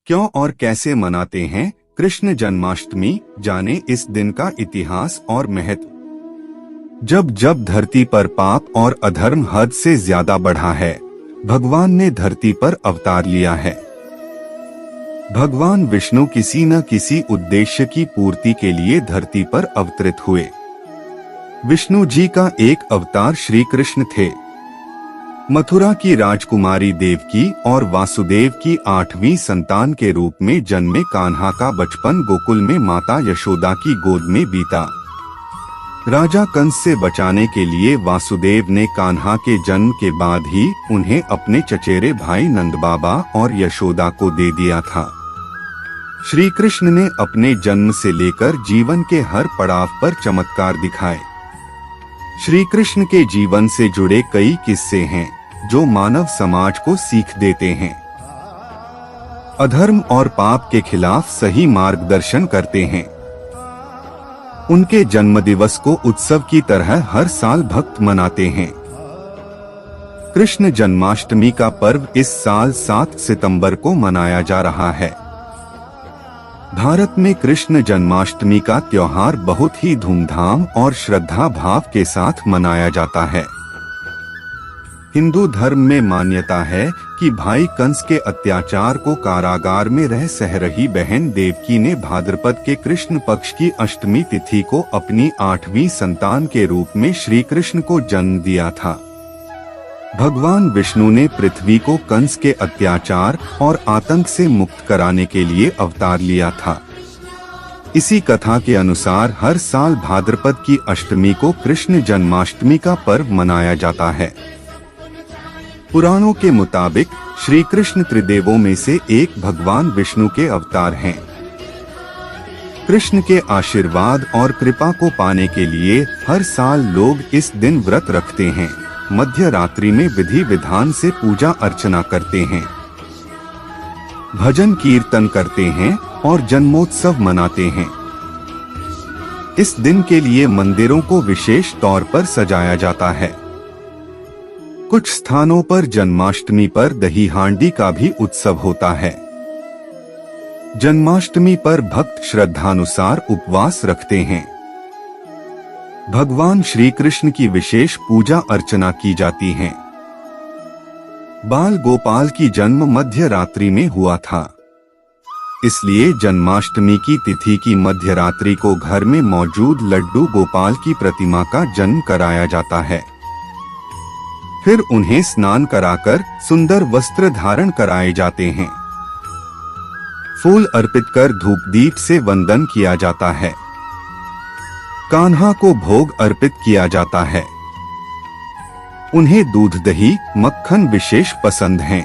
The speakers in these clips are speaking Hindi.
क्यों और कैसे मनाते हैं कृष्ण जन्माष्टमी, जाने इस दिन का इतिहास और महत्व। जब जब धरती पर पाप और अधर्म हद से ज्यादा बढ़ा है, भगवान ने धरती पर अवतार लिया है। भगवान विष्णु किसी न किसी उद्देश्य की पूर्ति के लिए धरती पर अवतरित हुए। विष्णु जी का एक अवतार श्री कृष्ण थे। मथुरा की राजकुमारी देवकी और वासुदेव की 8वीं संतान के रूप में जन्मे कान्हा का बचपन गोकुल में माता यशोदा की गोद में बीता। राजा कंस से बचाने के लिए वासुदेव ने कान्हा के जन्म के बाद ही उन्हें अपने चचेरे भाई नंद बाबा और यशोदा को दे दिया था। श्री कृष्ण ने अपने जन्म से लेकर जीवन के हर पड़ाव पर चमत्कार दिखाए। श्री कृष्ण के जीवन से जुड़े कई किस्से हैं जो मानव समाज को सीख देते हैं। अधर्म और पाप के खिलाफ सही मार्गदर्शन करते हैं। उनके जन्मदिवस को उत्सव की तरह हर साल भक्त मनाते हैं। कृष्ण जन्माष्टमी का पर्व इस साल 7 सितंबर को मनाया जा रहा है। भारत में कृष्ण जन्माष्टमी का त्योहार बहुत ही धूमधाम और श्रद्धा भाव के साथ मनाया जाता है। हिंदू धर्म में मान्यता है कि भाई कंस के अत्याचार को कारागार में रह सह रही बहन देवकी ने भाद्रपद के कृष्ण पक्ष की अष्टमी तिथि को अपनी 8वीं संतान के रूप में श्री कृष्ण को जन्म दिया था। भगवान विष्णु ने पृथ्वी को कंस के अत्याचार और आतंक से मुक्त कराने के लिए अवतार लिया था। इसी कथा के अनुसार हर साल भाद्रपद की अष्टमी को कृष्ण जन्माष्टमी का पर्व मनाया जाता है। पुराणों के मुताबिक श्री कृष्ण त्रिदेवों में से एक भगवान विष्णु के अवतार हैं। कृष्ण के आशीर्वाद और कृपा को पाने के लिए हर साल लोग इस दिन व्रत रखते हैं, मध्य रात्रि में विधि विधान से पूजा अर्चना करते हैं, भजन कीर्तन करते हैं और जन्मोत्सव मनाते हैं। इस दिन के लिए मंदिरों को विशेष तौर पर सजाया जाता है। कुछ स्थानों पर जन्माष्टमी पर दही हांडी का भी उत्सव होता है। जन्माष्टमी पर भक्त श्रद्धानुसार उपवास रखते हैं। भगवान श्री कृष्ण की विशेष पूजा अर्चना की जाती है। बाल गोपाल की जन्म मध्य रात्रि में हुआ था, इसलिए जन्माष्टमी की तिथि की मध्य रात्रि को घर में मौजूद लड्डू गोपाल की प्रतिमा का जन्म कराया जाता है। फिर उन्हें स्नान कराकर सुंदर वस्त्र धारण कराए जाते हैं। फूल अर्पित कर धूप दीप से वंदन किया जाता है। कान्हा को भोग अर्पित किया जाता है। उन्हें दूध दही मक्खन विशेष पसंद हैं,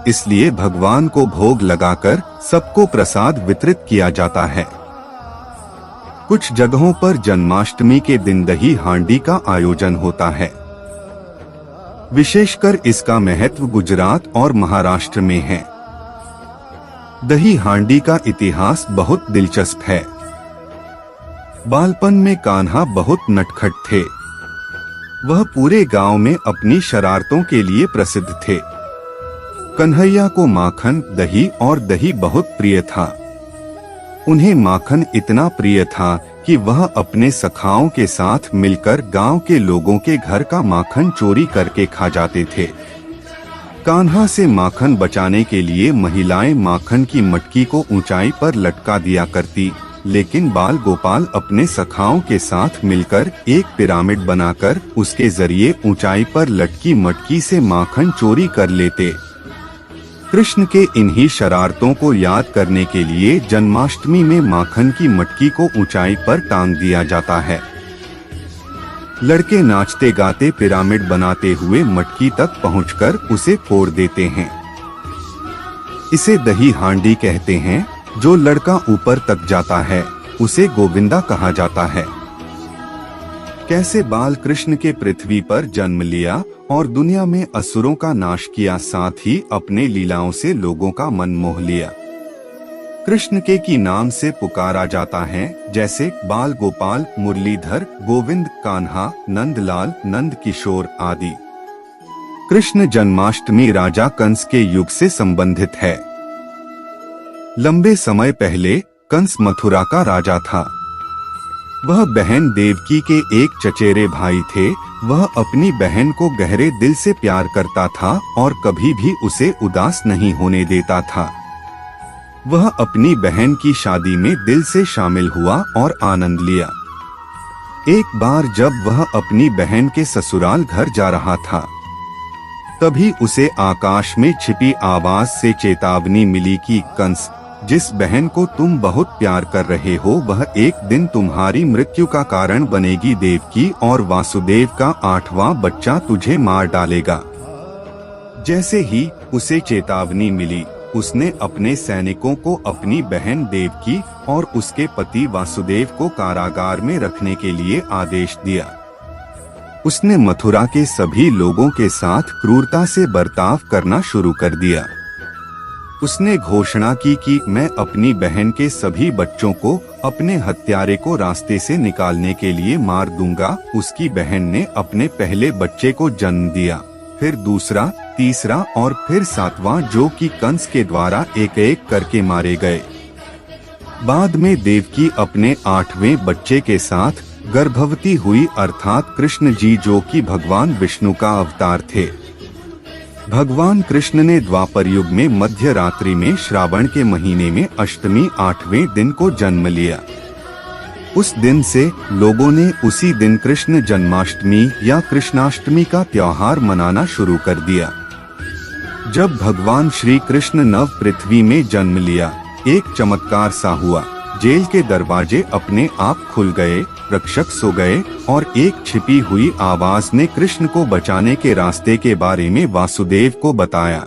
इसलिए भगवान को भोग लगाकर सबको प्रसाद वितरित किया जाता है। कुछ जगहों पर जन्माष्टमी के दिन दही हांडी का आयोजन होता है। विशेषकर इसका महत्व गुजरात और महाराष्ट्र में है। दही हांडी का इतिहास बहुत दिलचस्प है। बालपन में कान्हा बहुत नटखट थे। वह पूरे गांव में अपनी शरारतों के लिए प्रसिद्ध थे। कन्हैया को माखन, दही और दही बहुत प्रिय था। उन्हें माखन इतना प्रिय था कि वह अपने सखाओं के साथ मिलकर गांव के लोगों के घर का माखन चोरी करके खा जाते थे। कान्हा से माखन बचाने के लिए महिलाएं माखन की मटकी को ऊंचाई पर लटका दिया करती, लेकिन बाल गोपाल अपने सखाओं के साथ मिलकर एक पिरामिड बनाकर उसके जरिए ऊंचाई पर लटकी मटकी से माखन चोरी कर लेते। कृष्ण के इन्हीं शरारतों को याद करने के लिए जन्माष्टमी में माखन की मटकी को ऊंचाई पर टांग दिया जाता है। लड़के नाचते गाते पिरामिड बनाते हुए मटकी तक पहुंचकर उसे फोड़ देते हैं। इसे दही हांडी कहते हैं। जो लड़का ऊपर तक जाता है उसे गोविंदा कहा जाता है। कैसे बाल कृष्ण के पृथ्वी पर जन्म लिया और दुनिया में असुरों का नाश किया, साथ ही अपने लीलाओं से लोगों का मन मोह लिया। कृष्ण के की नाम से पुकारा जाता है, जैसे बाल गोपाल, मुरलीधर, गोविंद, कान्हा, नंदलाल, नंद किशोर आदि। कृष्ण जन्माष्टमी राजा कंस के युग से संबंधित है। लंबे समय पहले कंस मथुरा का राजा था। वह बहन देवकी के एक चचेरे भाई थे। वह अपनी बहन को गहरे दिल से प्यार करता था और कभी भी उसे उदास नहीं होने देता था। वह अपनी बहन की शादी में दिल से शामिल हुआ और आनंद लिया। एक बार जब वह अपनी बहन के ससुराल घर जा रहा था, तभी उसे आकाश में छिपी आवाज से चेतावनी मिली कि कंस, जिस बहन को तुम बहुत प्यार कर रहे हो वह एक दिन तुम्हारी मृत्यु का कारण बनेगी। देवकी और वासुदेव का 8वां बच्चा तुझे मार डालेगा। जैसे ही उसे चेतावनी मिली, उसने अपने सैनिकों को अपनी बहन देवकी और उसके पति वासुदेव को कारागार में रखने के लिए आदेश दिया। उसने मथुरा के सभी लोगों के साथ क्रूरता से बर्ताव करना शुरू कर दिया। उसने घोषणा की कि मैं अपनी बहन के सभी बच्चों को अपने हत्यारे को रास्ते से निकालने के लिए मार दूंगा। उसकी बहन ने अपने पहले बच्चे को जन्म दिया, फिर दूसरा, तीसरा और फिर 7वां, जो कि कंस के द्वारा एक एक करके मारे गए। बाद में देवकी अपने 8वें बच्चे के साथ गर्भवती हुई, अर्थात कृष्ण जी, जो कि भगवान विष्णु का अवतार थे। भगवान कृष्ण ने द्वापर युग में मध्य रात्रि में श्रावण के महीने में अष्टमी 8वें दिन को जन्म लिया। उस दिन से लोगों ने उसी दिन कृष्ण जन्माष्टमी या कृष्णाष्टमी का त्योहार मनाना शुरू कर दिया। जब भगवान श्री कृष्ण नव पृथ्वी में जन्म लिया, एक चमत्कार सा हुआ। जेल के दरवाजे अपने आप खुल गए, रक्षक सो गए और एक छिपी हुई आवाज ने कृष्ण को बचाने के रास्ते के बारे में वासुदेव को बताया।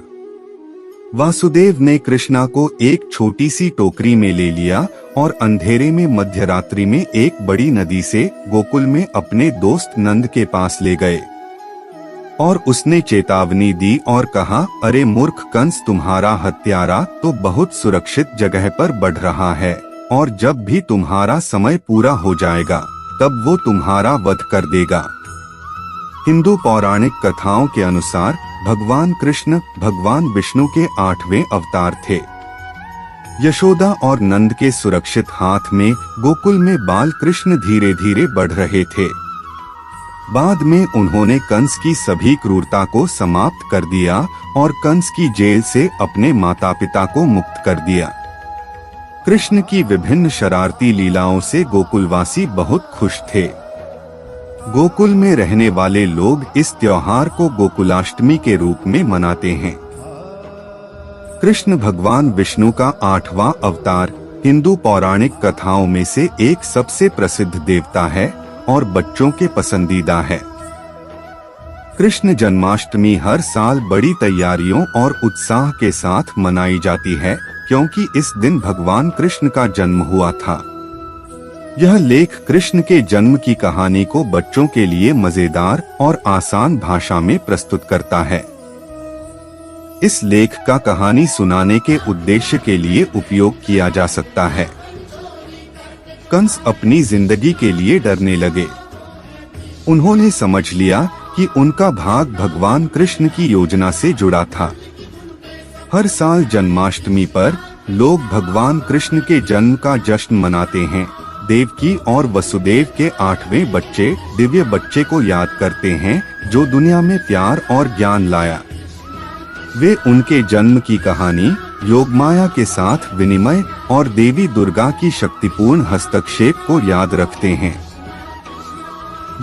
वासुदेव ने कृष्णा को एक छोटी सी टोकरी में ले लिया और अंधेरे में मध्यरात्रि में एक बड़ी नदी से गोकुल में अपने दोस्त नंद के पास ले गए और उसने चेतावनी दी और कहा, अरे मूर्ख कंस, तुम्हारा हत्यारा तो बहुत सुरक्षित जगह पर बढ़ रहा है और जब भी तुम्हारा समय पूरा हो जाएगा तब वो तुम्हारा वध कर देगा। हिंदू पौराणिक कथाओं के अनुसार भगवान कृष्ण भगवान विष्णु के 8वें अवतार थे। यशोदा और नंद के सुरक्षित हाथ में गोकुल में बाल कृष्ण धीरे धीरे बढ़ रहे थे। बाद में उन्होंने कंस की सभी क्रूरता को समाप्त कर दिया और कंस की जेल से अपने माता पिता को मुक्त कर दिया। कृष्ण की विभिन्न शरारती लीलाओं से गोकुलवासी बहुत खुश थे। गोकुल में रहने वाले लोग इस त्योहार को गोकुलाष्टमी के रूप में मनाते हैं। कृष्ण भगवान विष्णु का 8वां अवतार हिंदू पौराणिक कथाओं में से एक सबसे प्रसिद्ध देवता है और बच्चों के पसंदीदा है। कृष्ण जन्माष्टमी हर साल बड़ी तैयारियों और उत्साह के साथ मनाई जाती है, क्योंकि इस दिन भगवान कृष्ण का जन्म हुआ था। यह लेख कृष्ण के जन्म की कहानी को बच्चों के लिए मजेदार और आसान भाषा में प्रस्तुत करता है। इस लेख का कहानी सुनाने के उद्देश्य के लिए उपयोग किया जा सकता है। कंस अपनी जिंदगी के लिए डरने लगे। उन्होंने समझ लिया कि उनका भाग भगवान कृष्ण की योजना से जुड़ा था। हर साल जन्माष्टमी पर लोग भगवान कृष्ण के जन्म का जश्न मनाते हैं। देवकी और वसुदेव के 8वें बच्चे दिव्य बच्चे को याद करते हैं, जो दुनिया में प्यार और ज्ञान लाया। वे उनके जन्म की कहानी, योगमाया के साथ विनिमय और देवी दुर्गा की शक्तिपूर्ण हस्तक्षेप को याद रखते हैं।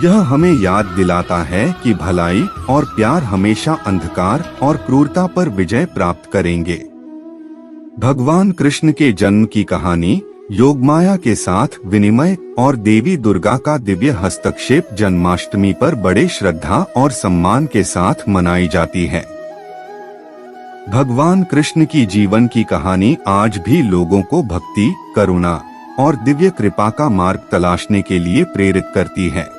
यह हमें याद दिलाता है कि भलाई और प्यार हमेशा अंधकार और क्रूरता पर विजय प्राप्त करेंगे। भगवान कृष्ण के जन्म की कहानी, योगमाया के साथ विनिमय और देवी दुर्गा का दिव्य हस्तक्षेप जन्माष्टमी पर बड़े श्रद्धा और सम्मान के साथ मनाई जाती है। भगवान कृष्ण की जीवन की कहानी आज भी लोगों को भक्ति, करुणा और दिव्य कृपा का मार्ग तलाशने के लिए प्रेरित करती है।